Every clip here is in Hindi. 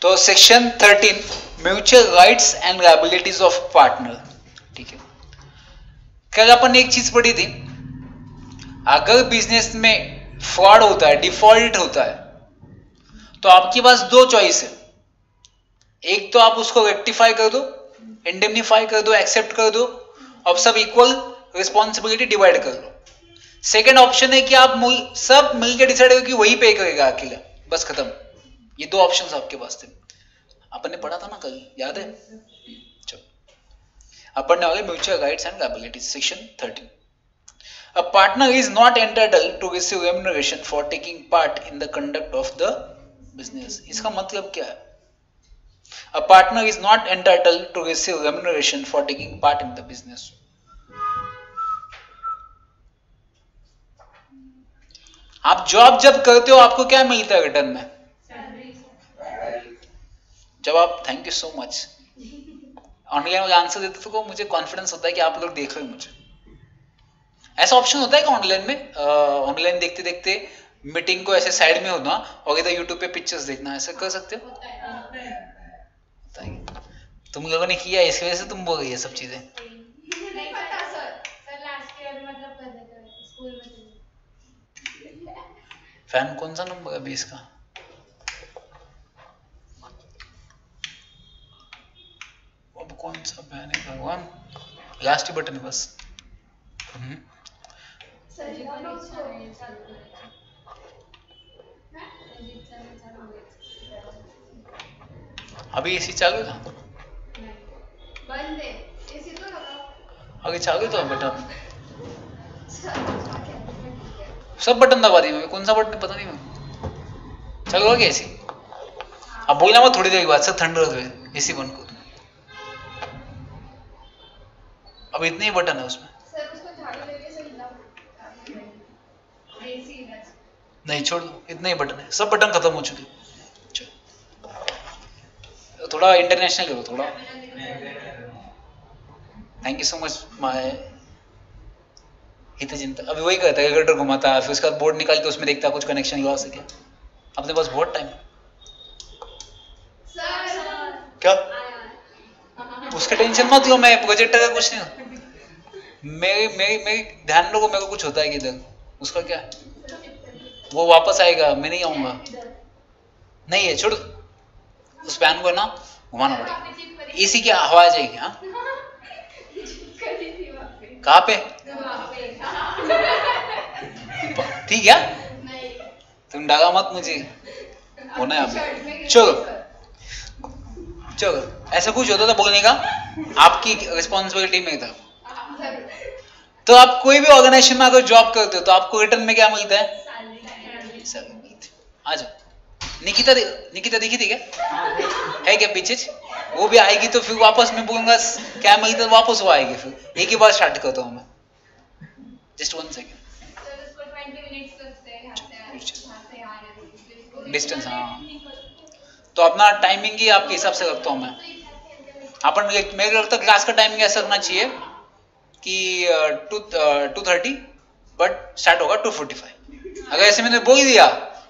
तो section 13 mutual rights and liabilities of partner. ठीक है, कल अपन ने एक चीज पढ़ी थी, अगर बिजनेस में फ्रॉड होता है, डिफॉल्ट होता है, तो आपके पास दो चॉइस है। एक तो आप उसको रेक्टिफाई कर दो, इंडेमनीफाई कर दो, एक्सेप्ट कर दो, अब सब इक्वल रिस्पॉन्सिबिलिटी डिवाइड कर लो। सेकेंड ऑप्शन है कि आप सब मिलकर डिसाइड करो कि वही पे करेगा अकेला, बस खत्म। ये दो ऑप्शंस आपके पास थे, अपन ने पढ़ा था ना कल, याद है? चलो अपन ने आगे mutual rights and liabilities section 13। A partner is not entitled to receive remuneration for taking part in the conduct of the business. इसका मतलब क्या है? A partner is not entitled to receive remuneration for taking part in the business. आप जॉब जब करते हो आपको क्या मिलता है रिटर्न में? जब आप, thank you so much, online वाले आंसर देते तो मुझे कॉन्फिडेंस होता है कि आप लोग देख रहे हो मुझे। ऐसा ऑप्शन होता है कि ऑनलाइन में, ऑनलाइन देखते देखते मीटिंग को ऐसे साइड में होना और इधर यूट्यूब पे पिक्चर्स देखना, ऐसा कर सकते हो? तुम लोगों ने किया, इस वजह से तुम बोल रही है सब चीजें। फैन कौन सा नंबर है अभी इसका? अब कौन सा फैन है भगवान? लास्ट ही बटन है बस। अभी एसी चालू था? बंद है, एसी तो लगाओ। आगे चालू था बटन, सब बटन दबा दिए, कौन सा बटन पता नहीं मैं। चालू हो गया एसी? अब बोलना मत थोड़ी देर के बाद, सब ठंड हो गए, एसी बंद कर। अब इतने ही बटन है उसमें। सर उसको झाड़ू देके से हिलाओ। एसी नहीं छोड़ दो, इतने ही बटन है, सब बटन खत्म हो चुके। थोड़ा इंटरनेशनल करो थोड़ा। Thank you so much my हित चिंता। अभी वही कहता है, कैलकुलेटर घुमाता है, फिर उसका बोर्ड निकाल के उसमें देखता है कुछ कनेक्शन लगा सके। अपने पास बहुत टाइम। क्या उसका टेंशन मत लो, मैं प्रोजेक्ट का कुछ नहीं। मेरी ध्यान रखो, मेरे को कुछ होता है कि इधर उसका क्या, वो वापस आएगा, मैं नहीं आऊंगा। नहीं है, छोड़ उस फैन को ना घुमाना पड़ेगा, एसी की हवा आ जाएगी। हाँ कहाँ पे? ठीक है, तुम डागा मत मुझे, होना है अभी। चलो चलो, ऐसा कुछ होता था बोलने का, आपकी रिस्पॉन्सिबिलिटी में था। तो आप कोई भी ऑर्गेनाइजेशन में अगर जॉब करते हो तो आपको रिटर्न में क्या मिलता है? सैलरी मिलती है। आ जाओ, निकिता दिखी थी क्या? है क्या पीछे? वो भी आएगी तो फिर वापस मैं बोलूंगा क्या मिलता है, वापस वो आएगी। फिर एक ही बार स्टार्ट करता हूँ मैं, जस्ट 1 सेकेंड डिस्टेंस। हाँ तो अपना टाइमिंग ही आपके हिसाब से रखता हूँ मैं। अपन मेरे लगता है क्लास का टाइमिंग ऐसा रखना चाहिए कि 2:30 बट स्टार्ट होगा 2:45। अगर ऐसे मैंने बोल दिया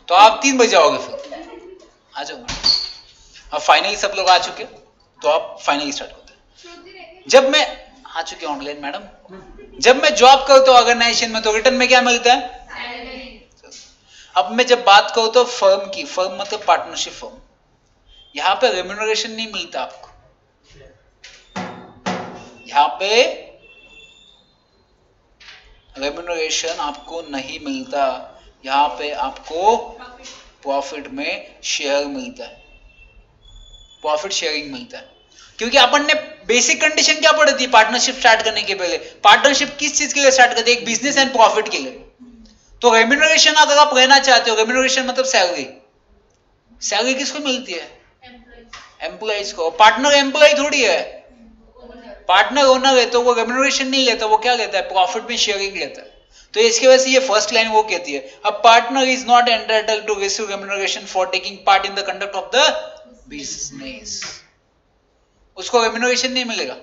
तो आप 3 बजे आओगे। फिर आ जाओ। अब फाइनली सब लोग आ चुके तो आप फाइनली स्टार्ट करते हैं। जब मैं आ चुके ऑनलाइन मैडम, जब मैं जॉब करता हूँ ऑर्गेनाइजेशन में तो रिटर्न में क्या मिलता है? अब मैं जब बात करूँ तो फर्म की, फर्म मतलब पार्टनरशिप फर्म, यहाँ पे रेम्यूनरेशन नहीं मिलता आपको। यहाँ पे रेम्यूनरेशन आपको नहीं मिलता, यहाँ पे आपको प्रॉफिट में शेयर मिलता है, प्रॉफिट शेयरिंग मिलता है। क्योंकि अपन ने बेसिक कंडीशन क्या पढ़ी थी पार्टनरशिप स्टार्ट करने के पहले? पार्टनरशिप किस चीज के लिए स्टार्ट करते हैं? एक बिजनेस एंड प्रॉफिट के लिए। तो रेम्यूनरेशन अगर आप रहना चाहते हो, रेम्यूनरेशन मतलब सैलरी, सैलरी किसको मिलती है? एम्प्लॉइज को। पार्टनर एम्प्लॉय थोड़ी है, पार्टनर ओनर है, तो वो रेम्यूनरेशन नहीं लेता, वो क्या लेता है? प्रॉफिट में शेयरिंग लेता है। तो इसकी वजह से ये फर्स्ट लाइन वो कहती है, a partner is not entitled to receive remuneration for taking part in the conduct of the business. उसको रेम्यूनरेशन नहीं मिलेगा।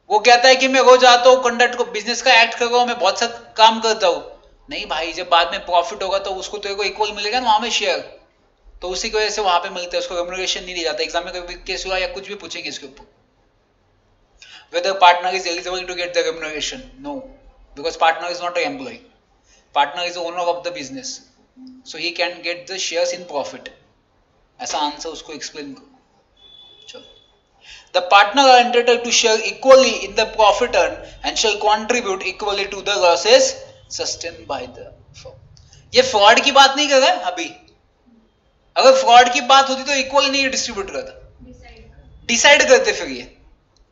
वो कहता है कि मैं रोज आता हूँ, कंडक्ट को बिजनेस का एक्ट कर रहा हूँ, मैं बहुत सा काम करता हूँ। नहीं भाई, जब बाद में प्रॉफिट होगा तो उसको तो इक्वल मिलेगा ना वहां में शेयर। तो उसी की वजह से वहां पे मिलता है, उसको रेम्यूनरेशन नहीं दिया जाता। एग्जाम में कभी केस हुआ या कुछ भी पूछेंगे इसके ऊपर, whether partner is eligible to get the remuneration? No, because partner is not an employee. Partner is the owner of the business, so he can get the shares in profit. ऐसा आंसर उसको एक्सप्लेन करो। चलो, the partner are entitled to share equally in the profit earned and shall contribute equally to the losses sustained by the firm. ये फ्रॉड की बात नहीं कर रहा है अभी। अगर फ्रॉड की बात होती तो इक्वल नहीं डिस्ट्रीब्यूट करता, डिसाइड करते फिर ये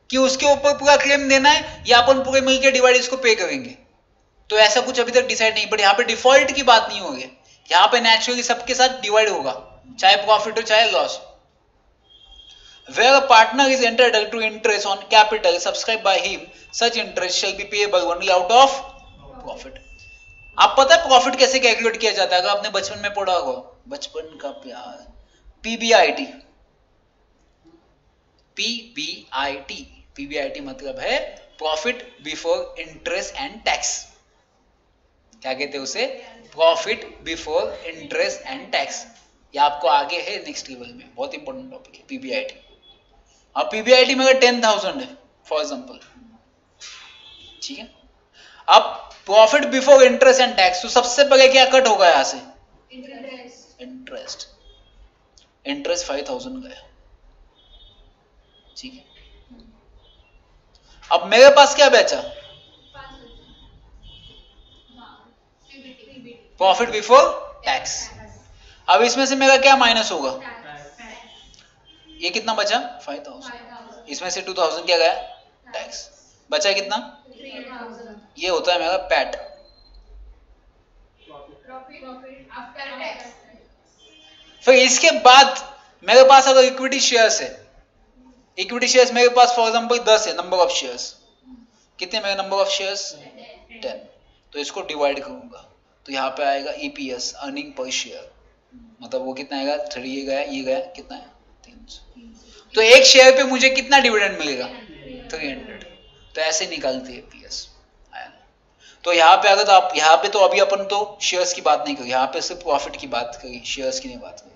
कि उसके ऊपर पूरा क्लेम देना है या अपन पूरे मिलकर डिवाइड इसको पे करेंगे। तो ऐसा कुछ अभी तक डिसाइड नहीं, बट यहाँ पे डिफॉल्ट की बात नहीं होगी, यहाँ पे नेचुरली सबके साथ डिवाइड होगा, चाहे प्रॉफिट हो चाहे loss. Where a partner is entitled to interest on capital subscribed by him, such interest shall be payable only out of profit. आप पता है प्रॉफिट कैसे कैलकुलेट किया जाता है? अगर आपने बचपन में पढ़ा होगा, बचपन का प्यार, पीबीआईटी। पीबीआईटी, पीबीआईटी मतलब है profit before interest and tax. क्या कहते हैं उसे? Profit before interest and tax. ये आपको आगे है नेक्स्ट लेवल में, बहुत इंपॉर्टेंट टॉपिक है पीबीआईटी। अब पीबीआईटी में अगर 10,000 है फॉर एग्जांपल, ठीक है, अब profit before interest and tax, तो सबसे पहले क्या कट होगा यहां से? इंटरेस्ट। इंटरेस्ट 5,000 गया, ठीक है। अब मेरे पास क्या बचा? Profit before tax. अब इसमें से मेरा क्या माइनस होगा? ये कितना बचा? 5,000। इसमें से 2,000 क्या गया? टैक्स। बचा कितना? 3,000। ये होता है मेरा पैट। फिर इसके बाद मेरे पास अगर इक्विटी शेयर्स है, इक्विटी शेयर्स मेरे पास फॉर एग्जांपल 10 है, नंबर ऑफ शेयर्स कितने? मेरे नंबर ऑफ शेयर्स 10, तो इसको डिवाइड करूंगा तो यहाँ पे आएगा ईपीएस, अर्निंग पर शेयर, मतलब वो कितना आएगा? 3 ये गया, ये गया, कितना है? 300। तो एक शेयर पे मुझे कितना डिविडेंड मिलेगा? 300। तो ऐसे निकालते हैं ईपीएस। तो यहाँ पे अगर आप यहाँ पे, तो अभी अपन तो शेयर्स की बात नहीं करी, यहाँ पे सिर्फ प्रॉफिट की बात करी, शेयर्स की नहीं बात करी।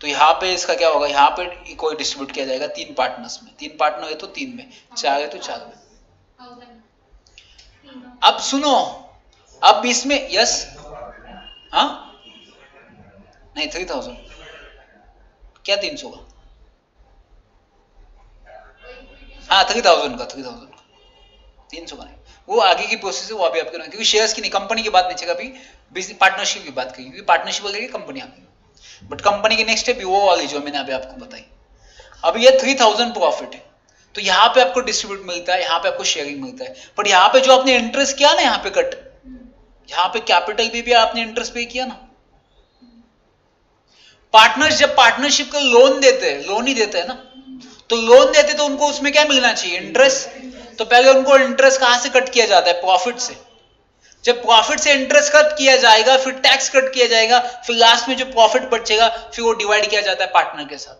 तो यहाँ पे इसका क्या होगा? यहाँ पे इक्वल डिस्ट्रीब्यूट किया जाएगा 3 पार्टनर्स में। 3 पार्टनर है तो 3 में, 4 है तो 4 में। अब सुनो, अब इसमें यस, हाँ नहीं 3,000 क्या 300 का? हाँ 3,000 का, 3,000 का, 300 का नहीं, वो आगे की प्रोसेस है, वो अभी आपके, क्योंकि शेयर्स की नहीं, कंपनी की बात नहीं चलेगा, अभी बिजनेस पार्टनरशिप की बात करेंगे, क्योंकि पार्टनरशिप वगैरह कंपनी आ गई, बट कंपनी की नेक्स्ट स्टेप वो वाली जो मैंने अभी आपको बताई। अब ये 3,000 प्रॉफिट है, तो यहाँ पे आपको डिस्ट्रीब्यूट मिलता है, यहाँ पे आपको शेयरिंग मिलता है, बट यहाँ पे जो आपने इंटरेस्ट किया ना, यहाँ पे कट, यहाँ पे कैपिटल भी आपने इंटरेस्ट पे किया ना। पार्टनर्स जब पार्टनरशिप का लोन देते हैं, लोन ही देते हैं ना, तो लोन देते तो उनको उसमें क्या मिलना चाहिए? इंटरेस्ट। तो पहले उनको इंटरेस्ट कहां से कट किया जाता है? प्रॉफिट से। जब प्रॉफिट से इंटरेस्ट कट किया जाएगा, फिर टैक्स कट किया जाएगा, फिर लास्ट में जो प्रॉफिट बचेगा फिर वो डिवाइड किया जाता है पार्टनर के साथ।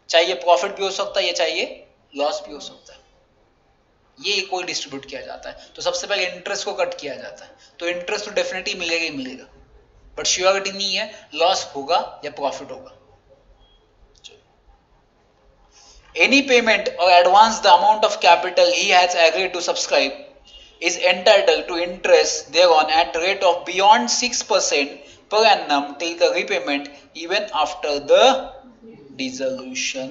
चाहे ये प्रॉफिट भी हो सकता है, या चाहे लॉस भी हो सकता है, ये इक्वल डिस्ट्रीब्यूट किया जाता है। तो सबसे पहले इंटरेस्ट को कट किया जाता है, तो इंटरेस्ट तो डेफिनेटली मिलेगा ही मिलेगा, बट श्योरिटी नहीं है लॉस होगा या प्रॉफिट होगा। Any payment or advance the amount of capital he has agreed to subscribe is entitled to interest thereon at rate of beyond 6% per annum till the repayment, even after the dissolution.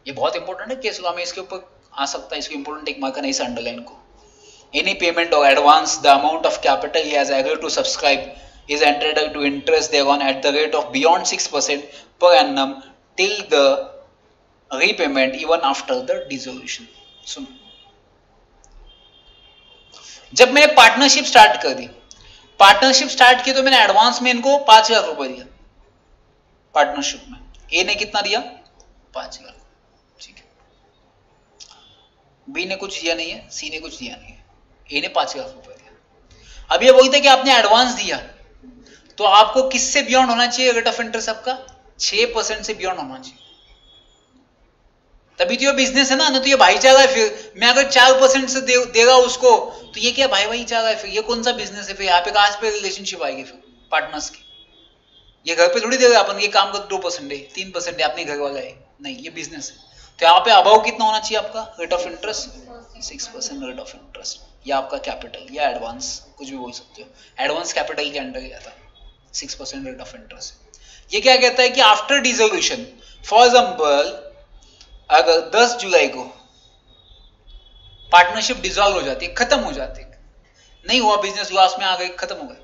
ये बहुत इंपॉर्टेंट है केस लॉ में, इसके ऊपर आ सकता है, इसको इंपॉर्टेंट एक मार्कर नहीं से अंडरलाइन को। Any payment or advance the amount of capital he has agreed to subscribe is entitled to interest thereon at the rate of beyond 6% per annum till the repayment, even after the dissolution. सुनो, जब मैंने पार्टनरशिप स्टार्ट कर दी, पार्टनरशिप स्टार्ट की तो मैंने एडवांस में इनको 5,000 रुपए दिया पार्टनरशिप में। ए ने कितना दिया? 5,000, ठीक है। बी ने कुछ दिया नहीं है, सी ने कुछ दिया नहीं है, ए ने 5,000 रुपए दिया। अब ये बोलते हैं कि आपने एडवांस दिया, तो आपको किससे बियॉन्ड होना चाहिए रेट ऑफ इंटरेस्ट? आपका 6% से बियॉन्ड होना चाहिए, तभी तो ये बिजनेस है ना। तो ये भाईचारा है। फिर मैं अगर 4% से देगा उसको, तो ये क्या भाईचारा है? फिर ये कौन सा बिजनेस है? फिर यहाँ पे कहां पे रिलेशनशिप आएगी फिर पार्टनर्स की? ये घर पे थोड़ी देगा अपन, ये काम कर 2% है, 3% है, अपने घर वाला है, नहीं, ये बिजनेस है। तो यहाँ पे अबाव कितना होना चाहिए आपका rate of interest? 6% rate of interest, या आपका कैपिटल या एडवांस, कुछ भी बोल सकते हो, एडवांस कैपिटल के अंडर आता है 6% रेट ऑफ इंटरेस्ट। ये क्या कहता है कि आफ्टर डिसोल्यूशन, फॉर एग्जाम्पल अगर 10 जुलाई को पार्टनरशिप डिसॉल्व हो जाती है, खत्म हो जाती है, नहीं हुआ, बिजनेस लॉस में आ गई, खत्म हो गए,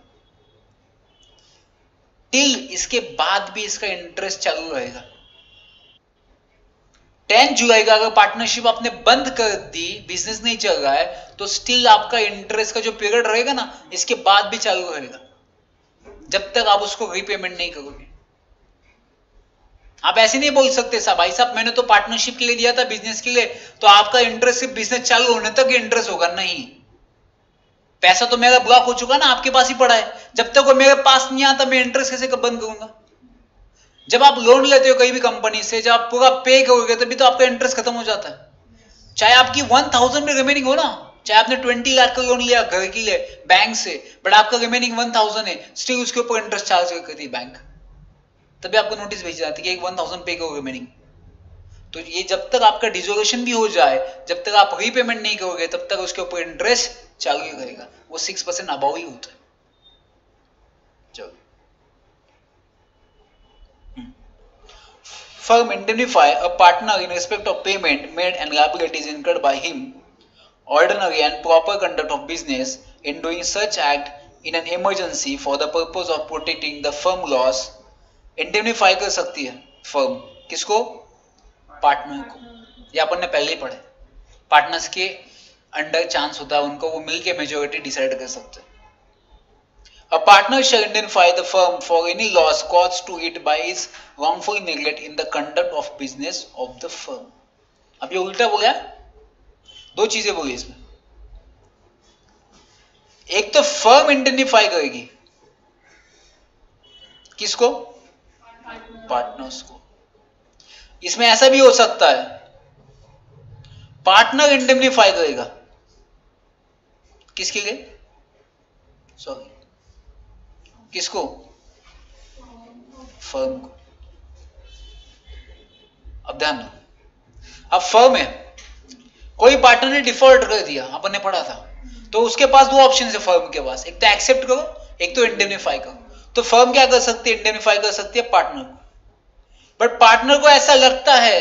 टिल इसके बाद भी इसका इंटरेस्ट चालू रहेगा। 10 जुलाई का अगर पार्टनरशिप आपने बंद कर दी, बिजनेस नहीं चल रहा है, तो स्टिल आपका इंटरेस्ट का जो पीरियड रहेगा ना, इसके बाद भी चालू रहेगा, जब तक आप उसको रीपेमेंट नहीं करोगे। आप ऐसे नहीं बोल सकते साहब, भाई साहब मैंने तो पार्टनरशिप के लिए दिया था, बिजनेस के लिए, तो आपका इंटरेस्ट सिर्फ बिजनेस चालू होने तक इंटरेस्ट होगा, नहीं, पैसा तो मेरा ब्लॉक हो चुका ना, आपके पास ही पड़ा है, जब तक वो मेरे पास नहीं आता मैं इंटरेस्ट कैसे बंद करूंगा? जब आप लोन लेते हो कहीं भी कंपनी से, जब आप पूरा पे करोगे तभी तो आपका इंटरेस्ट खत्म हो जाता है। चाहे आपकी 1000 में रिमेनिंग हो ना, चाहे आपने 20 लाख का लोन लिया घर के लिए बैंक से, बट आपका रिमेनिंग 1000 है, स्टिल उसके ऊपर इंटरेस्ट चार्ज करती है बैंक, तभी आपको नोटिस भेजी जाती है कि 1000 पे करो रिमेनिंग। तो ये जब तक आपका डिसोल्यूशन भी हो जाए, जब तक आप रीपेमेंट नहीं करोगे, तब तक उसके ऊपर इंटरेस्ट चालू ही रहेगा, वो 6% अबाव ही होता है। चलो, firm indemnify a partner in respect of payment made and liabilities incurred by him, ordinary and proper conduct of business in doing such act in an emergency for the purpose of protecting the firm loss। indemnify कर सकती है firm, किसको? पार्टनर को। ये अपन ने पहले ही पढ़े, पार्टनर्स के अंडर चांस होता है उनको, वो मिलके मेजोरिटी डिसाइड कर सकते हैं। A partner shall indemnify the firm for any loss caused to it by its wrongful neglect in the conduct of business of the firm। अब ये उल्टा बोला, दो चीजें बोली इसमें, एक तो फर्म इंडेंटिफाई करेगी, किसको? पार्टनर्स को। इसमें ऐसा भी हो सकता है पार्टनर इंडेंटिफाई करेगा, किसके लिए? सॉरी, किसको? फर्म को। अब ध्यान दो, अब फर्म है, कोई पार्टनर ने डिफॉल्ट कर दिया, अपन ने पढ़ा था, तो उसके पास दो ऑप्शन है फर्म के पास, एक तो एक्सेप्ट करो, एक तो इंडेमनिफाई करो। तो फर्म क्या कर सकती है? इंडेमनिफाई कर सकती है पार्टनर को। बट पार्टनर को ऐसा लगता है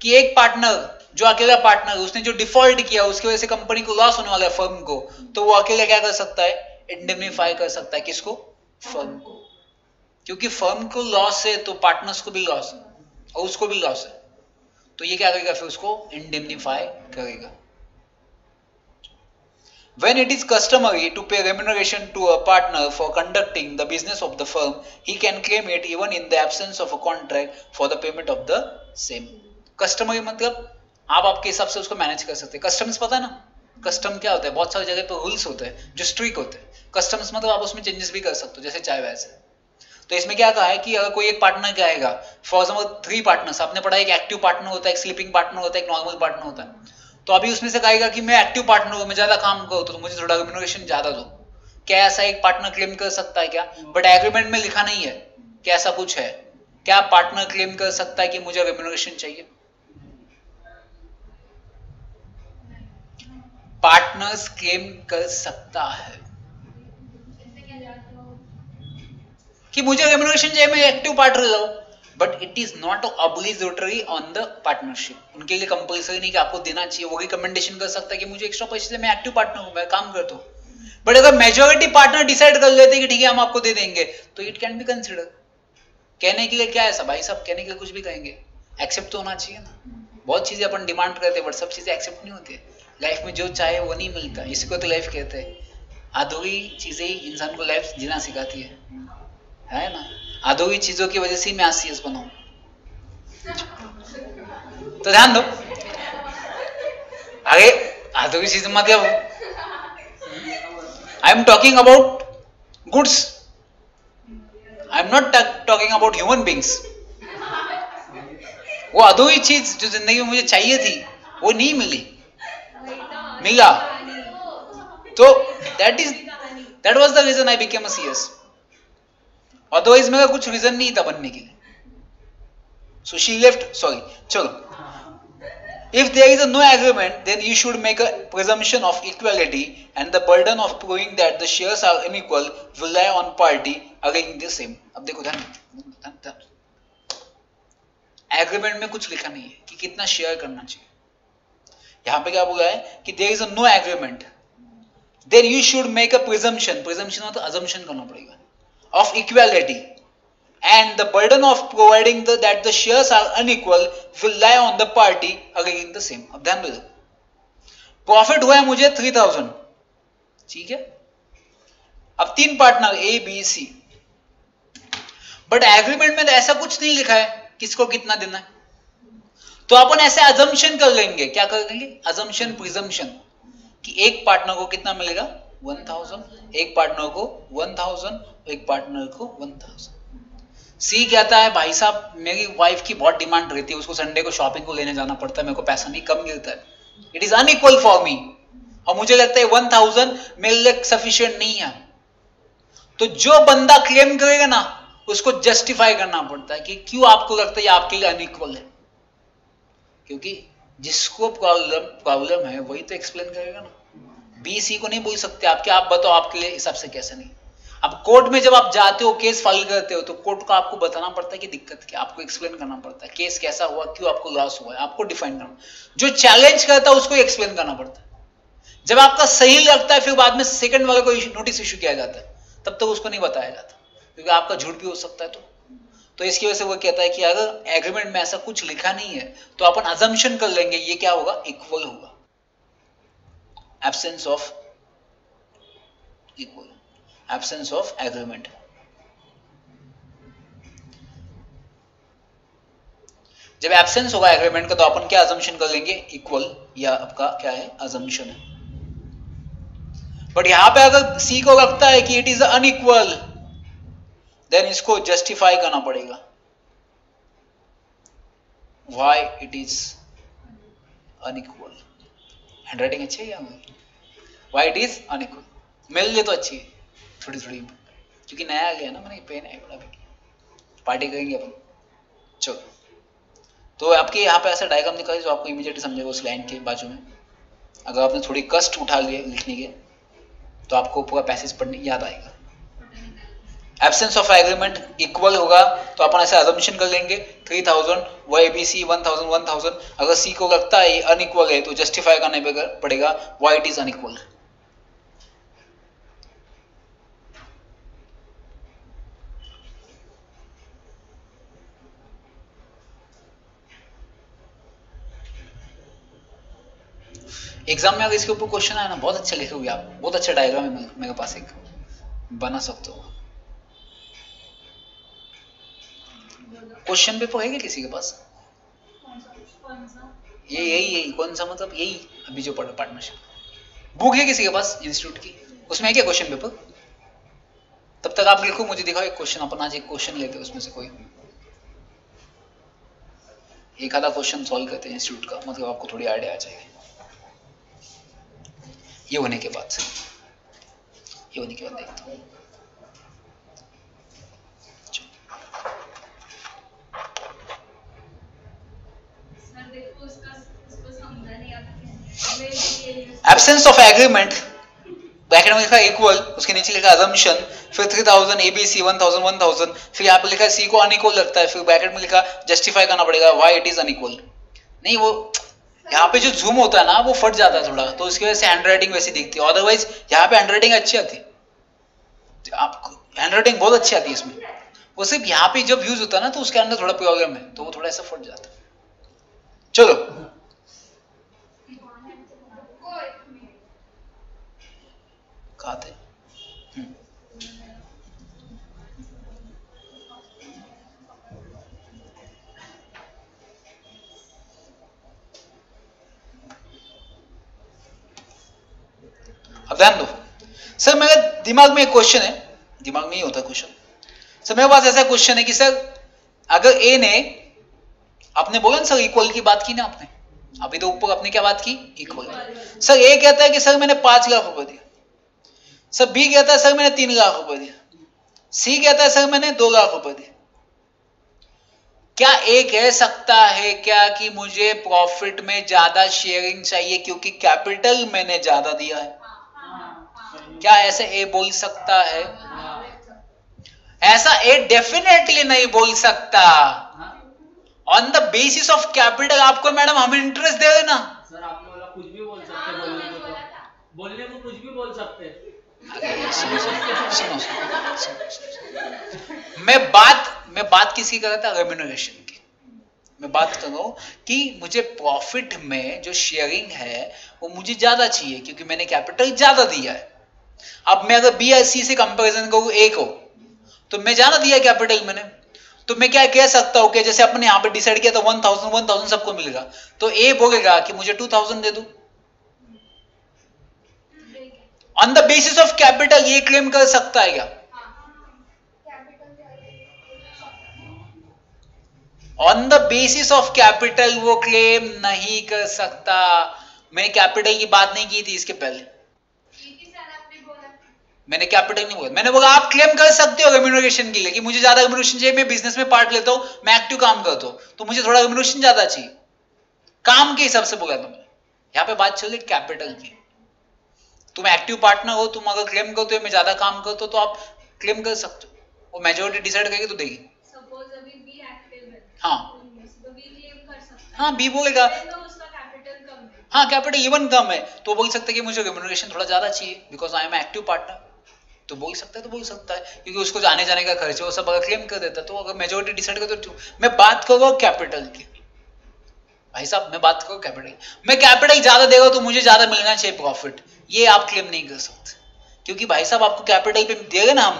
कि एक पार्टनर जो अकेला पार्टनर उसने जो डिफॉल्ट किया उसकी वजह से कंपनी को लॉस होने वाला है फर्म को, तो वो अकेला क्या कर सकता है? इंडेमनिफाई कर सकता है, किसको? फर्म को। क्योंकि फर्म को लॉस है तो पार्टनर्स को भी लॉस है और उसको भी लॉस है, तो ये क्या करेगा? फिर उसको इंडेमनिफाई करेगा। When it is customary to pay remuneration to a partner for conducting the business of the firm, he can claim it even in the absence of a contract for the payment of the same। Customary मतलब आप आपके हिसाब से उसको मैनेज कर सकते हैं। कस्टम्स पता है ना, कस्टम क्या होता है? बहुत सारी जगह पे रूल्स होते हैं जो स्ट्रिक्ट होते हैं। कस्टम्स मतलब आप उसमें चेंजेस भी कर सकते हो, जैसे चाहे वैसे। तो इसमें क्या कहा है कि अगर कोई एक पार्टनर क्या आएगा, फॉर एग्जाम्पल 3 पार्टनर्स, आपने पढ़ा है, एक एक्टिव पार्टनर होता है, एक स्लीपिंग पार्टनर होता है, एक नॉर्मल पार्टनर होता है। तो अभी उसमें से कहेगा कि मैं एक्टिव पार्टनर हूं, मैं ज्यादा काम करूं तो मुझे थोड़ा रेम्यूनरेशन ज्यादा दो। क्या ऐसा एक पार्टनर क्लेम कर सकता है क्या? बट एग्रीमेंट में लिखा नहीं है कि ऐसा कुछ है। क्या पार्टनर क्लेम कर सकता है कि मुझे रेम्यूनरेशन चाहिए? पार्टनर्स क्लेम कर सकता है कि मुझे रेम्यूनरेशन चाहिए, मैं एक्टिव पार्टनर रहूं, but it is not obligatory on the partnership. उनके लिए कंपल्सरी नहीं कि आपको देना चाहिए, वो रिकमेंडेशन कर सकता है कि मुझे एक्स्ट्रा पैसे से, मैं एक्टिव पार्टनर हूं, मैं काम करता हूं। बट अगर मेजॉरिटी पार्टनर डिसाइड कर लेते कि ठीक है हम आपको दे देंगे, तो इट कैन बी कंसिडर। कहने के लिए क्या है सब भाई साहब, कहने के लिए कुछ भी कहेंगे, एक्सेप्ट तो होना चाहिए ना। बहुत चीजें अपन डिमांड करते हैं बट सब चीजें एक्सेप्ट नहीं होती। लाइफ में जो चाहे वो नहीं मिलता, इसी को तो लाइफ कहते हैं। अधूरी चीजें ही इंसान को लाइफ जीना सिखाती है ना। अधूरी चीजों की वजह से ही मैं आज सीएस बना हूं। तो ध्यान दो, अरे अधूरी चीज मतलब I am talking about goods, I am not talking about human beings. वो अधूरी चीज जो जिंदगी में मुझे चाहिए थी वो नहीं मिला, तो that was the reason I became a CS. Otherwise मेरा कुछ रीजन नहीं था बनने के लिए. So she left. सॉरी, चलो. If there is a no agreement, then you should make a presumption of equality, and the burden of proving that the shares are unequal will lie on party agreeing the same. अब देखो ध्यान. एग्रीमेंट में कुछ लिखा नहीं है कि कितना शेयर करना चाहिए. यहां पे क्या बोला है कि there is a no agreement, then you should make a presumption. presumption मतलब assumption करना पड़ेगा of equality, and the burden of providing that the shares are unequal will lie on the party agreeing the same. अब ध्यान दो, प्रॉफिट हुआ है मुझे 3000, ठीक है. अब 3 partner A B C, but agreement में तो ऐसा कुछ नहीं लिखा है किसको कितना देना है. तो अपन ऐसे अजम्पशन कर लेंगे. क्या कर लेंगे? अजम्पशन, प्रिजम्पशन, कि एक पार्टनर को कितना मिलेगा 1000, एक पार्टनर को 1000, एक पार्टनर को 1000. सी कहता है भाई साहब मेरी वाइफ की बहुत डिमांड रहती है, उसको संडे को शॉपिंग को लेने जाना पड़ता है, मेरे को पैसा नहीं कम मिलता है. It is unequal for me, और मुझे लगता है 1000 मेरे लिए सफिशिएंट नहीं है. तो जो बंदा क्लेम करेगा ना उसको जस्टिफाई करना पड़ता है कि क्यों आपको लगता है ये आपके लिए अनइक्वल है. क्योंकि जिसको प्रॉब्लम है वही तो एक्सप्लेन करेगा ना. बी सी को नहीं बोल सकते आप कि आप बताओ आपके लिए हिसाब से कैसे नहीं. अब कोर्ट में जब आप जाते हो, केस फाइल करते हो, तो कोर्ट को आपको बताना पड़ता है कि दिक्कत क्या, आपको एक्सप्लेन करना पड़ता है केस कैसा हुआ, क्यों आपको लॉस हुआ है, आपको डिफाइन करना. जो चैलेंज करता है उसको एक्सप्लेन करना पड़ता है. जब आपका सही लगता है फिर बाद में सेकंड वाले को नोटिस इशू किया जाता है, तब तक उसको नहीं बताया जाता क्योंकि आपका झूठ भी हो सकता है. तो इसकी वजह से वो कहता है कि अगर एग्रीमेंट में ऐसा कुछ लिखा नहीं है तो अपन अजम्पशन कर लेंगे ये क्या होगा, इक्वल होगा. Absence of equal, absence of agreement. जब एब्सेंस होगा एग्रीमेंट का तो अपन क्या अजम्पशन कर लेंगे, इक्वल, या आपका क्या है अजम्पशन है. बट यहां पे अगर सी को लगता है कि इट इज अनइक्वल, देन इसको जस्टिफाई करना पड़ेगा why it is unequal. Handwriting अच्छी है या व्हाई इट इज अनइक्वल मेरे लिए तो अच्छी है थोड़ी थोड़ी, क्योंकि नया आ गया ना, मैंने पेन है बड़ा पार्टी करेंगे अपन. चलो, तो आपके यहाँ पे ऐसा डायग्राम दिखा जो आपको इमीडिएटली समझेगा उस लाइन के बाजू में. अगर आपने थोड़ी कष्ट उठा लिए लिखने के तो आपको पूरा पैसेज पढ़ने याद आएगा. एब्सेंस ऑफ एग्रीमेंट, इक्वल होगा तो अपन ऐसे अजम्पशन कर लेंगे 3000, वो एबीसी 1000 1000. अगर सी को लगता है अनइक्वल है तो जस्टिफाई करना पड़ेगा why it is unequal. Exam में अगर इसके ऊपर क्वेश्चन आया ना, बहुत अच्छा लिखे हुए आप, बहुत अच्छा डायग्राम है मेरे पास, एक बना सकते हो. क्वेश्चन पेपर है क्या किसी के पास? यही कौन सा, मतलब यही अभी जो पढ़ा पार्टनरशिप बुक है किसी के पास इंस्टीट्यूट की, उसमें है क्या क्वेश्चन पेपर? तब तक आप लिखो, मुझे दिखाओ एक क्वेश्चन, अपन आज एक क्वेश्चन लेते हैं उसमें से कोई एक आधा क्वेश्चन सॉल्व करते हैं इंस्टीट्यूट का, मतलब आपको थोड़ी आइडिया आ जाएगी. ये होने के बाद देखते हैं. एब्सेंस ऑफ एग्रीमेंट, ब्रैकेट में लिखा इक्वल, उसके नीचे लिखा अजम्पशन, फिर 3000 एबीसी 1000 1000, फिर यहाँ पे लिखा सी को अनइक्वल लगता है, फिर ब्रैकेट में लिखा जस्टिफाई करना पड़ेगा व्हाई इट इज अनइक्वल. नहीं, वो यहाँ पे जो जूम होता है ना वो फट जाता है थोड़ा, तो इसकी वजह से हैंडराइटिंग वैसी दिखती है. अदरवाइज यहाँ पे हैंडराइटिंग अच्छी आती है, आपको हैंडराइटिंग बहुत अच्छी आती है इसमें. वो सिर्फ यहाँ पे जब यूज होता है ना तो उसके अंदर थोड़ा प्रॉब्लम है, तो वो थोड़ा ऐसा फट जाता है. चलो, कहाँ थे? अब ध्यान दो सर, मेरे दिमाग में एक क्वेश्चन है, दिमाग में ही होता क्वेश्चन. सर मेरे पास ऐसा क्वेश्चन है कि सर अगर ए ने, आपने बोला ना सर इक्वल की बात की ना आपने, अभी तो ऊपर आपने क्या बात की, इक्वल. सर ए कहता है कि सर मैंने 5 लाख रुपए दिया, सर बी कहता है सर मैंने 3 लाख रुपए दिया. सी कहता है सर मैंने 2 लाख रुपए दिए। क्या ए कह सकता है क्या कि मुझे प्रॉफिट में ज्यादा शेयरिंग चाहिए क्योंकि कैपिटल मैंने ज्यादा दिया है? क्या ऐसे ए बोल सकता है? ऐसा ए डेफिनेटली नहीं बोल सकता। On the basis of capital आपको मैडम हम इंटरेस्ट दे देना। सर आपने बोला कुछ भी बोल सकते, बोलने को कुछ भी बोल सकते। सुनो, मैं बात किसकी कर रहा था? रेम्यूनरेशन की। मैं बात कर रहा हूं कि मुझे प्रॉफिट में जो शेयरिंग है वो मुझे ज्यादा चाहिए क्योंकि मैंने कैपिटल ज्यादा दिया है। अब मैं अगर बी और सी से कंपैरिजन करूं ए को, तो मैं ज्यादा दिया कैपिटल मैंने, तो मैं क्या कह सकता हूं कि जैसे अपने यहां पे डिसाइड किया तो 1000 सबको मिलेगा, तो ए बोलेगा कि मुझे 2000 दे दो। On the basis of capital ये क्लेम कर सकता है क्या? On the basis of capital वो क्लेम नहीं कर सकता। मैंने कैपिटल की बात नहीं की थी इसके पहले। मैंने कैपिटल नहीं बोला, मैंने बोला आप क्लेम कर सकते हो रेम्यूनरेशन के लिए कि मुझे ज्यादा रेम्यूनरेशन चाहिए, मैं बिजनेस में पार्ट लेता हूं, मैं एक्टिव काम करता हूं, तो मुझे थोड़ा रेम्यूनरेशन ज्यादा चाहिए। काम के हिसाब से बोला था मैंने। यहां पे बात चल रही कैपिटल की। तुम एक्टिव पार्टनर हो, तुम अगर क्लेम करते हो मैं ज्यादा काम करता हूं, तो आप क्लेम कर सकते हो। वो मेजोरिटी डिसाइड करेगी तो देगी। सपोज अभी बी एक्टिव है, हाँ तो बी क्लेम कर सकता है। हाँ, बी बोलेगा तो उसका कैपिटल कम है। हाँ कैपिटल इवन कम है, तो बोल सकता है कि मुझे रेम्यूनरेशन थोड़ा ज्यादा चाहिए because I am active partner. तो बोल सकता है, तो बोल सकता है क्योंकि उसको आने जाने का खर्च है वो सब अगर क्लेम कर देता, तो अगर मेजोरिटी डिसाइड कर तो मैं बात करूंगा कैपिटल की। भाई साहब मैं बात करूं कैपिटल, मैं कैपिटल ज्यादा देगा तो मुझे ज्यादा मिलना चाहिए प्रॉफिट, ये आप क्लेम नहीं कर सकते क्योंकि भाई साहब आपको कैपिटल पे देंगे ना हम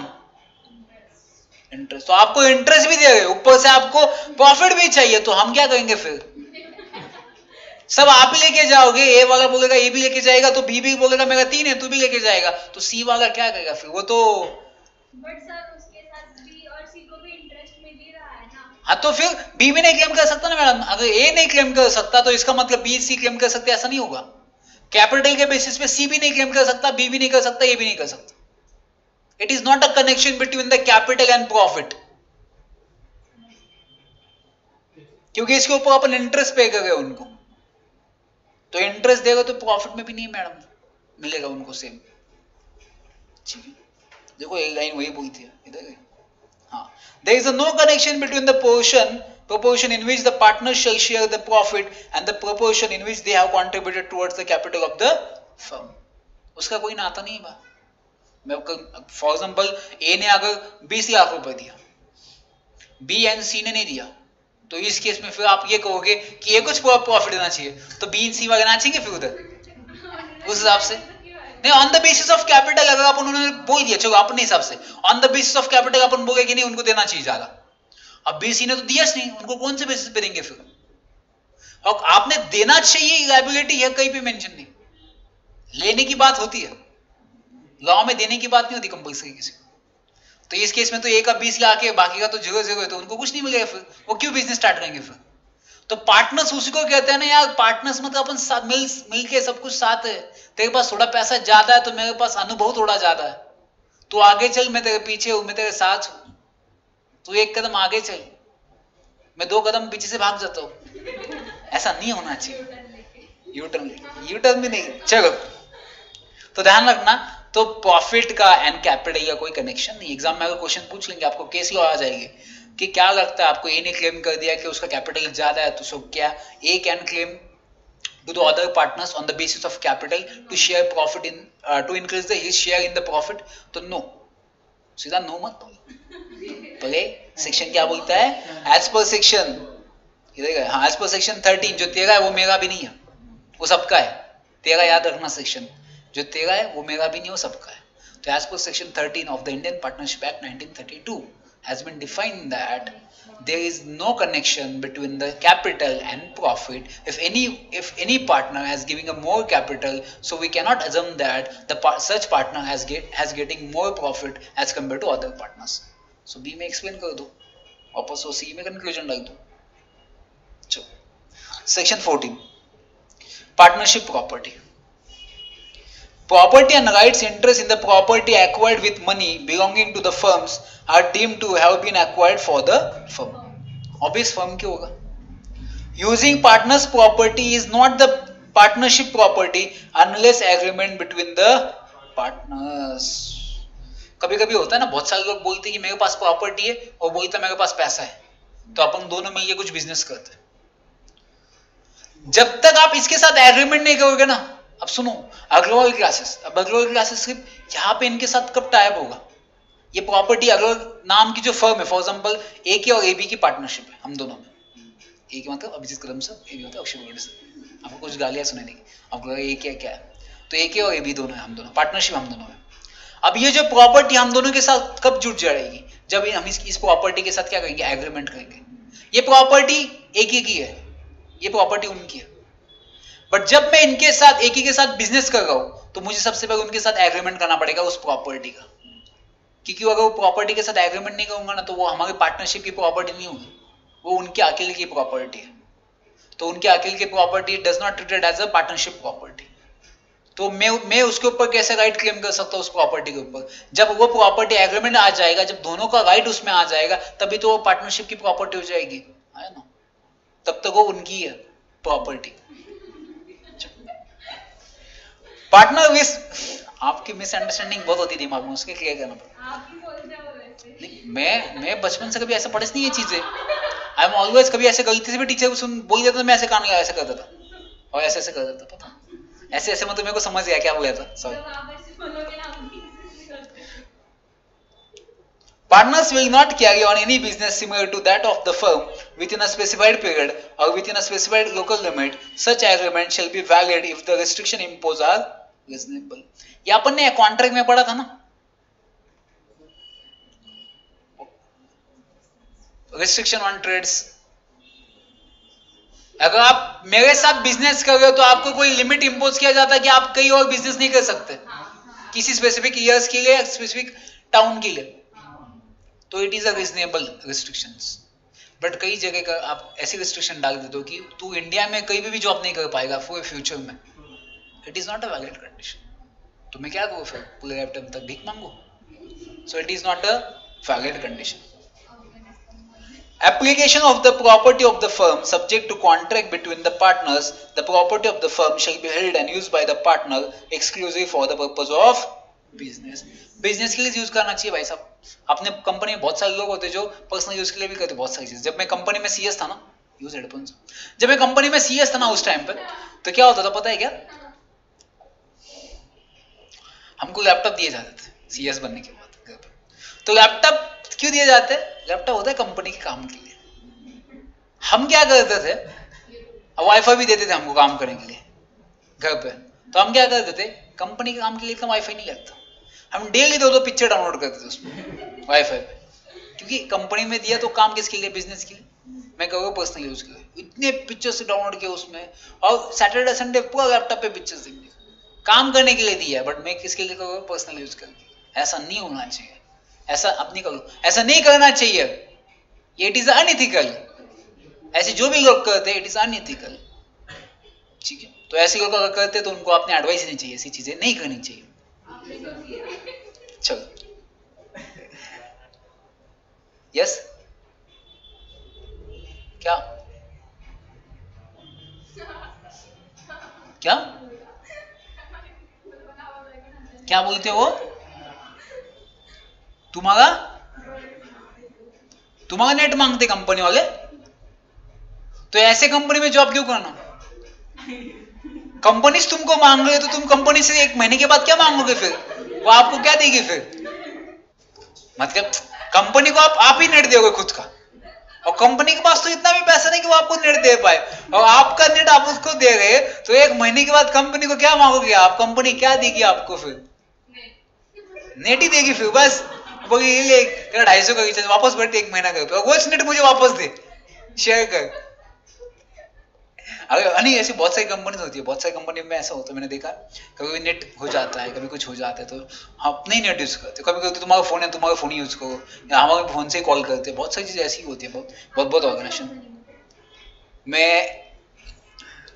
इंटरेस्ट, तो आपको इंटरेस्ट भी देंगे, ऊपर से आपको प्रॉफिट भी चाहिए, तो हम क्या करेंगे फिर? सब आप ही लेके जाओगे। ए वाला बोलेगा ए भी लेके जाएगा, तो बी भी बोलेगा मेरा 3 है तू भी लेके जाएगा, तो सी वाला क्या करेगा फिर? वो तो बट सर उसके साथ बी और सी को भी इंटरेस्ट मिल ही रहा है ना। हाँ, तो फिर बी भी नहीं क्लेम कर सकता ना मैडम। अगर ए नहीं क्लेम कर सकता तो इसका मतलब बी सी क्लेम कर सकते, ऐसा नहीं होगा। कैपिटल के बेसिस पे सी भी नहीं क्लेम कर सकता, बी भी नहीं कर सकता, ए भी नहीं कर सकता। It is not a connection between the capital and profit, क्योंकि इसके ऊपर अपन इंटरेस्ट पे कर रहे हैं उनको, तो इंटरेस्ट देगा तो प्रॉफिट में भी नहीं मैडम मिलेगा उनको सेम। ठीक है, देखो एक लाइन वही बोलती है इधर। हाँ, there is a no connection between the proportion in which the partners shall share the profit and the proportion in which they have contributed towards the capital of the firm. उसका कोई नाता नहीं है। मैं फॉर एग्जाम्पल ए ने अगर 20 लाख रुपए दिया, बी एंड सी ने नहीं दिया, तो इस केस में फिर आप ये कहोगे कि ए कुछ प्रॉफिट देना चाहिए, तो बी एंड सी वगैरह नाचेंगे फिर उधर उस हिसाब से नहीं। On the basis of capital अगर आप उन्होंने बोल दिया, चलो अपने हिसाब से on the basis of capital अपन बोले कि नहीं उनको देना चाहिए ज्यादा, अब बी सी ने तो दिया नहीं, उनको कौन से बेसिस पे देंगे फिर? और आपने देना चाहिए लायबिलिटी है कहीं पे मेंशन नहीं, लेने की बात होती है, लॉ में देने की बात नहीं होती कंपल्सरी किसी को। तो इस केस में तो ए का 20 लाख है, बाकी का तो 0 है, तो उनको कुछ नहीं मिलेगा फिर, वो क्यों बिजनेस स्टार्ट करेंगे फिर? तो पार्टनर्स उसी को कहते हैं ना यार, पार्टनर्स मतलब अपन साथ मिल के सब कुछ साथ है। तेरे पास थोड़ा पैसा ज्यादा है तो मेरे पास अनुभव थोड़ा ज्यादा है, तू आगे चल मैं तेरे पीछे हूं, मैं तेरे साथ हूं, तू 1 कदम आगे चल मैं 2 कदम पीछे से भाग जाता हूं। ऐसा नहीं होना चाहिए। यूटर्न भी नहीं। चलो तो ध्यान रखना, तो प्रॉफिट का एंड कैपिटल का कोई कनेक्शन नहीं। एग्जाम में अगर क्वेश्चन पूछ लेंगे आपको केस लॉ आ जाएगी कि क्या लगता है आपको, ए ने क्लेम कर दिया कि उसका कैपिटल ज्यादा है, तो सो क्या A can claim to the other partners on the basis of capital to share profit in to increase his share in the profit? तो नो, सीधा नो मत बोलो। पहले सेक्शन क्या बोलता है? एज पर सेक्शन, इधर हाँ, एज पर सेक्शन 13 जो तेरा है वो मेरा भी नहीं है, वो सबका है। तेरा याद रखना, सेक्शन जो तेरा है वो मेरा भी नहीं, वो सबका है। तो as per section 13 of the Indian Partnership Act 1932 has been defined that there is no connection between the capital and profit. If any partner has giving a more capital, so we cannot assume that the such partner has getting more profit as compared to other partners. So B में explain कर दो, वापस वो C में conclusion डाल दो। चलो section 14 partnership property. Property and rights interest in the property acquired with money belonging to the firms are deemed to have been acquired for the firm. Obvious firm क्यों होगा? Using partners property is not the partnership property unless agreement between the partners. कभी कभी होता है ना, बहुत सारे लोग बोलते हैं कि मेरे पास प्रॉपर्टी है और बोलता है मेरे पास पैसा है, तो अपन दोनों मिलकर कुछ बिजनेस करते हैं। जब तक आप इसके साथ एग्रीमेंट नहीं करोगे ना, अब सुनो अग्रवाल क्लासेस, अब अग्रवाल क्लासेस सिर्फ यहाँ पे इनके साथ कब टाइप होगा? ये प्रॉपर्टी अग्रवाल नाम की जो फर्म है, फॉर एग्जांपल ए के और ए बी की पार्टनरशिप है हम दोनों में। ए के मतलब अभिजीत कदम सर, ए बी मतलब अक्षय बोगड़े सर। आपको कुछ गालियां सुनाई देगी, आपको ए क्या है, तो ए के और ए बी दोनों है, हम दोनों पार्टनरशिप हम दोनों में। अब ये जो प्रॉपर्टी हम दोनों के साथ कब जुड़ जाएगी? जब हम इस प्रॉपर्टी के साथ क्या करेंगे? एग्रीमेंट करेंगे। ये प्रॉपर्टी एक ही की है, ये प्रॉपर्टी उनकी है, बट जब मैं इनके साथ एक ही के साथ बिजनेस कर रहा हूं तो मुझे सबसे पहले उनके साथ एग्रीमेंट करना पड़ेगा उस प्रॉपर्टी का, क्योंकि अगर वो प्रॉपर्टी के साथ एग्रीमेंट नहीं करूंगा ना तो वो हमारी पार्टनरशिप की प्रॉपर्टी नहीं होगी, वो उनके अकेले की प्रॉपर्टी है। तो उनके अकेले की property does not treated as a partnership property. तो मैं उसके ऊपर कैसे राइट क्लेम कर सकता हूँ उस प्रॉपर्टी के ऊपर? जब वो प्रॉपर्टी एग्रीमेंट आ जाएगा, जब दोनों का राइट उसमें आ जाएगा, तभी तो वो पार्टनरशिप की प्रॉपर्टी हो जाएगी, है ना? तब तक वो उनकी है प्रॉपर्टी। पार्टनर विथ, आपकी मिसअंडरस्टैंडिंग बहुत होती दिमाग में, उसके क्लियर करना पड़ता। आप ही बोलते हो वैसे। नहीं, मैं बचपन से कभी ऐसा पढ़ी नहीं ये चीजें। आई एम ऑलवेज, कभी ऐसे गलती से भी टीचर को सुन बोल देता था, मैं ऐसे कान लगा ऐसे करता था और ऐसे ऐसे कर देता, पता ऐसे ऐसे, मतलब मेरे को समझ गया क्या बोला था। सॉरी। जब आप ऐसे बोलोगे ना हम भी ऐसे करते हैं। Partners will not carry on any business similar to that of the firm within a specified period or within a specified local limit. Such agreement shall be valid if the restriction imposed are reasonable. ये अपन ने कॉन्ट्रैक्ट में पढ़ा था ना, रिस्ट्रिक्शन ऑन ट्रेड्स। अगर आप मेरे साथ बिजनेस कर रहे हो तो आपको कोई लिमिट इंपोज किया जाता है कि आप कहीं और बिजनेस नहीं कर सकते किसी स्पेसिफिक ईयर्स के लिए, स्पेसिफिक टाउन के लिए, तो it is a reasonable restrictions. But कई जगह का आप ऐसी रिस्ट्रिक्शन डाल देते हो कि तू इंडिया में कहीं भी जॉब नहीं कर पाएगा फॉर फ्यूचर में। It is not a valid condition. तो मैं क्या करूँ फिर? पूरे लाइफ टाइम तक भीख मांगू? So it is not a valid condition. Application of the property of the firm subject to contract between the partners. The property of the firm shall be held and used by the partner exclusively for the purpose of business. Business के लिए यूज करना चाहिए भाई साहब। अपने कंपनी में बहुत सारे लोग होते हैं जो पर्सनल यूज के लिए भी करते बहुत सारी चीज। जब मैं कंपनी में सीएस था ना, यूज हेडफोन्स, जब मैं कंपनी में सीएस था ना उस टाइम पे, तो क्या होता था पता है क्या? हमको लैपटॉप दिए जाते थे सीएस बनने के बाद घर पे। तो लैपटॉप क्यों दिए जाते हैं? लैपटॉप होता है कंपनी के काम के लिए। हम क्या करते थे, वाईफाई भी देते थे हमको काम करने के लिए घर पे, तो हम क्या करते थे, कंपनी के काम के लिए इतना वाईफाई नहीं लगता, हम डेली 2-2 पिक्चर डाउनलोड करते थे उसमें वाईफाई पे, क्योंकि कंपनी में दिया तो काम किसके लिए? बिजनेस के लिए। मैं कहूँगा पर्सनल यूज के लिए। इतने पिक्चर्स डाउनलोड किए उसमें, और सैटरडे संडे पूरा लैपटॉप पे पिक्चर्स देखने, काम करने के लिए दिया है, बट मैं किसके लिए करूँगा? पर्सनल यूज करके। ऐसा नहीं होना चाहिए, ऐसा अब नहीं करो, ऐसा नहीं करना चाहिए। It is unethical. ऐसे जो भी लोग करते हैं इट इज अनइथिकल, ठीक है? तो ऐसे लोग अगर करते हैं तो उनको अपने एडवाइस देनी चाहिए, ऐसी चीजें नहीं करनी चाहिए। चलो, यस, क्या क्या क्या बोलते हो? तुम्हारा नेट मांगते कंपनी वाले, तो ऐसे कंपनी में जॉब क्यों करना? कंपनी तुमको मांग रही है तो तुम कंपनी से 1 महीने के बाद क्या मांगोगे? फिर वो आपको क्या देगी? फिर मतलब कंपनी को आप ही नेट दोगे खुद का, और कंपनी के पास तो इतना भी पैसा नहीं कि वो आपको नेट दे पाए, और आपका नेट आप उसको दे रहे, तो 1 महीने के बाद कंपनी को क्या मांगोगे आप? कंपनी क्या देगी आपको? फिर नेट ही देगी। फिर बस बोली ये ले 250 का रिचार्ज वापस बैठते 1 महीना कर, वो नेट मुझे वापस दे, शेयर कर। अगर नहीं, ऐसी बहुत सारी कंपनी होती है, बहुत सारी कंपनी में ऐसा होता है, मैंने देखा कभी नेट हो जाता है, कभी कुछ हो जाता है, तो हम अपने ही नेट यूज करते, कभी कभी तुम्हारा फोन है तुम्हारा फोन ही यूज करो, या हमारे फोन से कॉल करते हैं। बहुत सारी चीजें ऐसी होती है, बहुत ऑर्गेनाइजेशन में।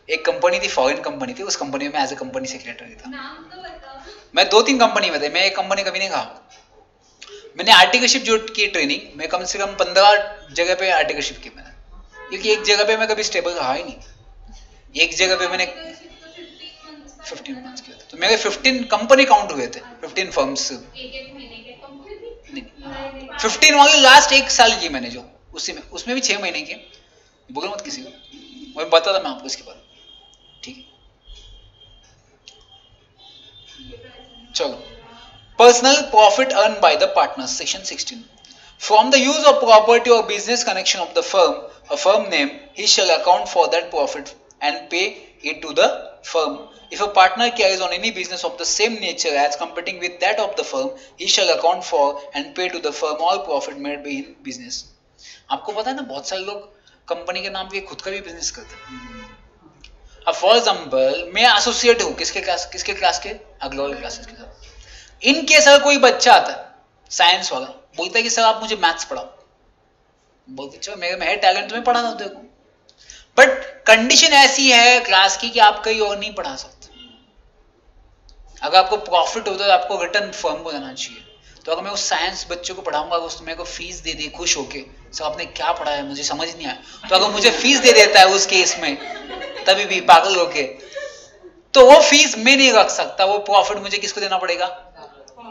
एक कंपनी थी, फॉरेन कंपनी थी, उस कंपनी में एज ए कंपनी सेक्रेटरी था। नाम तो बताओ। मैं 2-3 कंपनी में थे, मैं एक कंपनी कभी नहीं कहा। मैंने आर्टिकलशिप जो की ट्रेनिंग, मैं कम से कम 15 जगह पे आर्टिकलशिप की मैंने, क्योंकि एक जगह पे मैं कभी स्टेबल रहा ही नहीं। एक जगह पे मैंने 15 मंथ्स किया था, तो मेरे 15 कंपनी काउंट हुए थे, 15 फर्म्स। एक महीने के कंपनी 15 वाली लास्ट 1 साल की मैंने, जो उसी में, उसमें भी 6 महीने की। बोलो मत किसी को, मैं बताता मैं आपको इसके बारे में, ठीक है। चलो, personal profit earn by the partners, section 16। From the use of property or business connection of the firm, a firm name, he shall account for that profit and pay it to the firm. If a partner carries on any business of the same nature as competing with that of the firm, he shall account for and pay to the firm all profit made by in business. आपको पता है ना, बहुत सारे लोग कंपनी के नाम पे खुद का भी बिजनेस करते हैं। अब फॉर एग्जाम्पल मैं एसोसिएट हूँ किसके क्लास के, अग्लोल क्लासेस के साथ। इन केस अगर कोई बच्चा आता है साइंस वाला, बोलता है कि सर आप मुझे मैथ्स पढ़ाओ, बोलते चलो मेरे में है टैलेंट, तुम्हें पढ़ा दो, देखो। बट कंडीशन ऐसी है क्लास की कि आप कहीं और नहीं पढ़ा सकते। अगर आपको प्रॉफिट होता है तो आपको रिटर्न फर्म को देना चाहिए। तो अगर मैं उस साइंस बच्चों को पढ़ाऊंगा, उस मेरे को फीस दे दे खुश होके, सर आपने क्या पढ़ाया मुझे समझ नहीं आया, तो अगर मुझे फीस दे देता है उस केस में, तभी भी पागल होके, तो वो फीस मैं नहीं रख सकता, वो प्रॉफिट मुझे किसको देना पड़ेगा,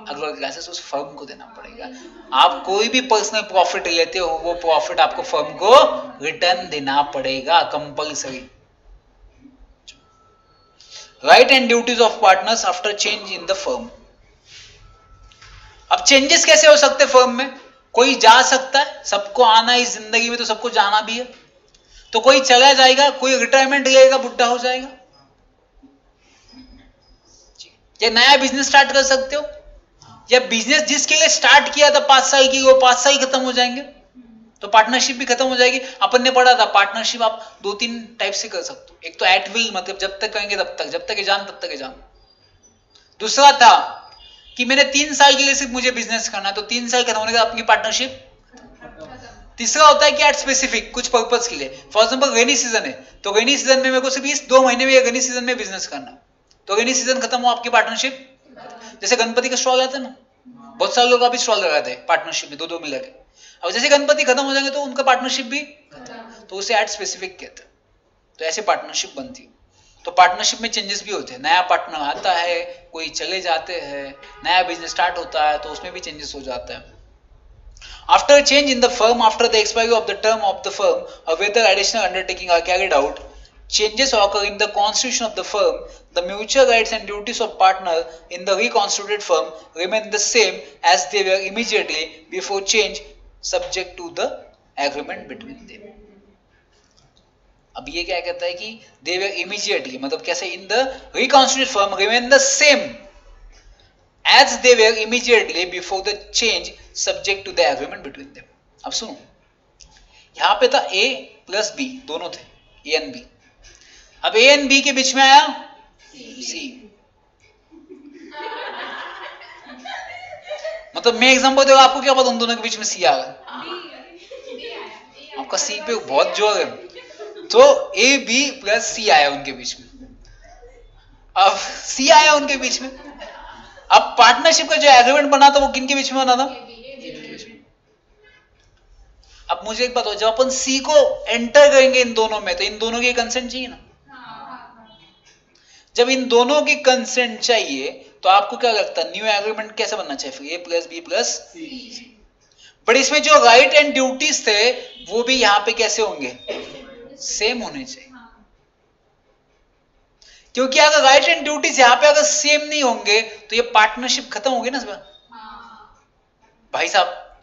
अगले क्लासेस उस फर्म को देना पड़ेगा। आप कोई भी पर्सनल प्रॉफिट लेते हो, वो प्रॉफिट आपको फर्म को रिटर्न देना पड़ेगा, compulsory. Right and duties of partners after change in the firm. अब चेंजेस कैसे हो सकते फर्म में? कोई जा सकता है, सबको आना है इस जिंदगी में, तो सबको जाना भी है। तो कोई चला जाएगा, कोई रिटायरमेंट लेगा, बुढ़ा हो जाएगा, या नया बिजनेस स्टार्ट कर सकते हो, या बिजनेस जिसके लिए स्टार्ट किया था 5 साल की, वो 5 साल खत्म हो जाएंगे, तो पार्टनरशिप भी खत्म हो जाएगी। अपन ने पढ़ा था पार्टनरशिप आप 2-3 टाइप से कर सकते हो। एक तो एट विल, मतलब जब तक कहेंगे तब तक, जब तक ये जान तब तक ये जान। दूसरा था कि मैंने 3 साल के लिए सिर्फ मुझे बिजनेस करना है, तो 3 साल खत्म होने के बाद आपकी पार्टनरशिप। तीसरा होता है कि एट स्पेसिफिक, कुछ पर्पज के लिए, फॉर एग्जाम्पल रेनी सीजन है, तो रेनी सीजन में मेरे को सिर्फ इस 2 महीने में रेनी सीजन में बिजनेस करना है, तो रेनी सीजन खत्म हो आपकी पार्टनरशिप। जैसे गणपति का स्टॉल आता है ना, बहुत सारे लोग अभी स्टॉल लगाते हैं पार्टनरशिप में, 2-2 मिला के। अब जैसे गणपति खत्म हो जाएंगे तो उनका पार्टनरशिप भी, तो उसे एट स्पेसिफिक कहते हैं। तो ऐसे पार्टनरशिप बनती है। तो पार्टनरशिप में चेंजेस भी होते हैं, नया पार्टनर आता है, कोई चले जाते हैं, नया बिजनेस स्टार्ट होता है, तो उसमें भी चेंजेस हो जाता है। After change in the firm, after the expiry of the term of the firm, or whether additional undertaking are carried out, changes occur in the constitution of the firm, the mutual rights and duties of partner in the reconstituted firm remain the same as they were immediately before change, subject to the agreement between them. अब ये क्या कहता है कि they were immediately, मतलब कैसे, in the reconstituted firm remain the same as they were immediately before the change, subject to the agreement between them. अब सुनो, यहां पे था A प्लस B, दोनों थे A एंड B। अब A एंड B के बीच में आया C। मतलब मैं एग्जांपल दूंगा, आपको क्या पता उन दोनों के बीच में C आ गया, आपका C पे बहुत जोर है, तो A B प्लस C आया उनके बीच में। अब C आया उनके बीच में, अब पार्टनरशिप का जो एग्रीमेंट बना था वो किन के बीच में बना था? अब मुझे एक बात हो, जब अपन C को एंटर करेंगे इन दोनों में, तो इन दोनों की कंसेंट चाहिए ना। जब इन दोनों की कंसेंट चाहिए, तो आपको क्या लगता है न्यू एग्रीमेंट कैसे बनना चाहिए? फिर A plus B plus C। But इसमें जो राइट एंड ड्यूटीज थे वो भी यहां पे कैसे होंगे? सेम होने चाहिए, क्योंकि अगर राइट एंड ड्यूटीज यहां पे अगर सेम नहीं होंगे तो ये पार्टनरशिप खत्म होगी ना सब भाई साहब,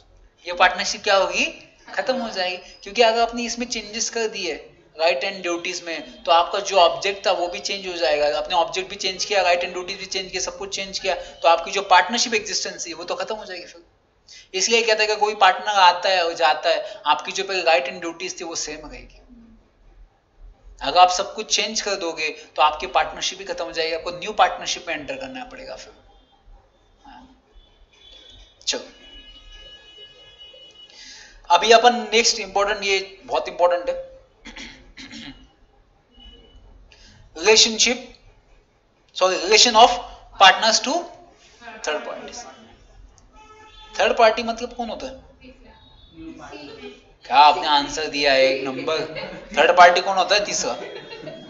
ये पार्टनरशिप क्या होगी? खत्म हो जाएगी। क्योंकि अगर आपने इसमें चेंजेस कर दिए राइट एंड ड्यूटीज में, तो आपका जो ऑब्जेक्ट था वो भी चेंज हो जाएगा। आपने ऑब्जेक्ट भी चेंज किया, राइट एंड ड्यूटीज भी चेंज किया, सब कुछ चेंज किया, तो आपकी जो पार्टनरशिप एग्जिस्टेंस है वो तो खत्म हो जाएगी फिर। इसलिए कहते हैं कि कोई पार्टनर आता है और जाता है, आपकी जो पहले राइट एंड ड्यूटीज थी वो सेम रहेगी। अगर आप सब कुछ चेंज कर दोगे तो आपकी पार्टनरशिप भी खत्म हो जाएगी, आपको न्यू पार्टनरशिप में एंटर करना पड़ेगा फिर। चलो अभी अपन नेक्स्ट इंपॉर्टेंट, ये बहुत इंपॉर्टेंट है, relationship sorry relation of partners to third party. Third party मतलब कौन होता है? क्या आपने आंसर दिया है, एक नंबर। थर्ड पार्टी कौन होता है? तीसरा।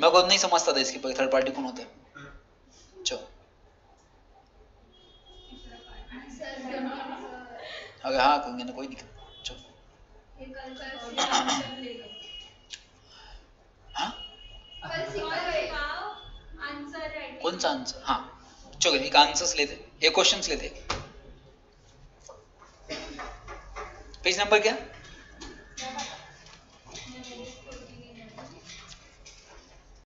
मैं खुद नहीं समझता था इसके पर थर्ड पार्टी कौन होता है। चलो अरे हाँ करेंगे ना, कोई दिक्कत। चलो हाँ कौन सा आंसर? हाँ चलो एक आंसर्स लेते, एक क्वेश्चंस लेते। पेज नंबर क्या?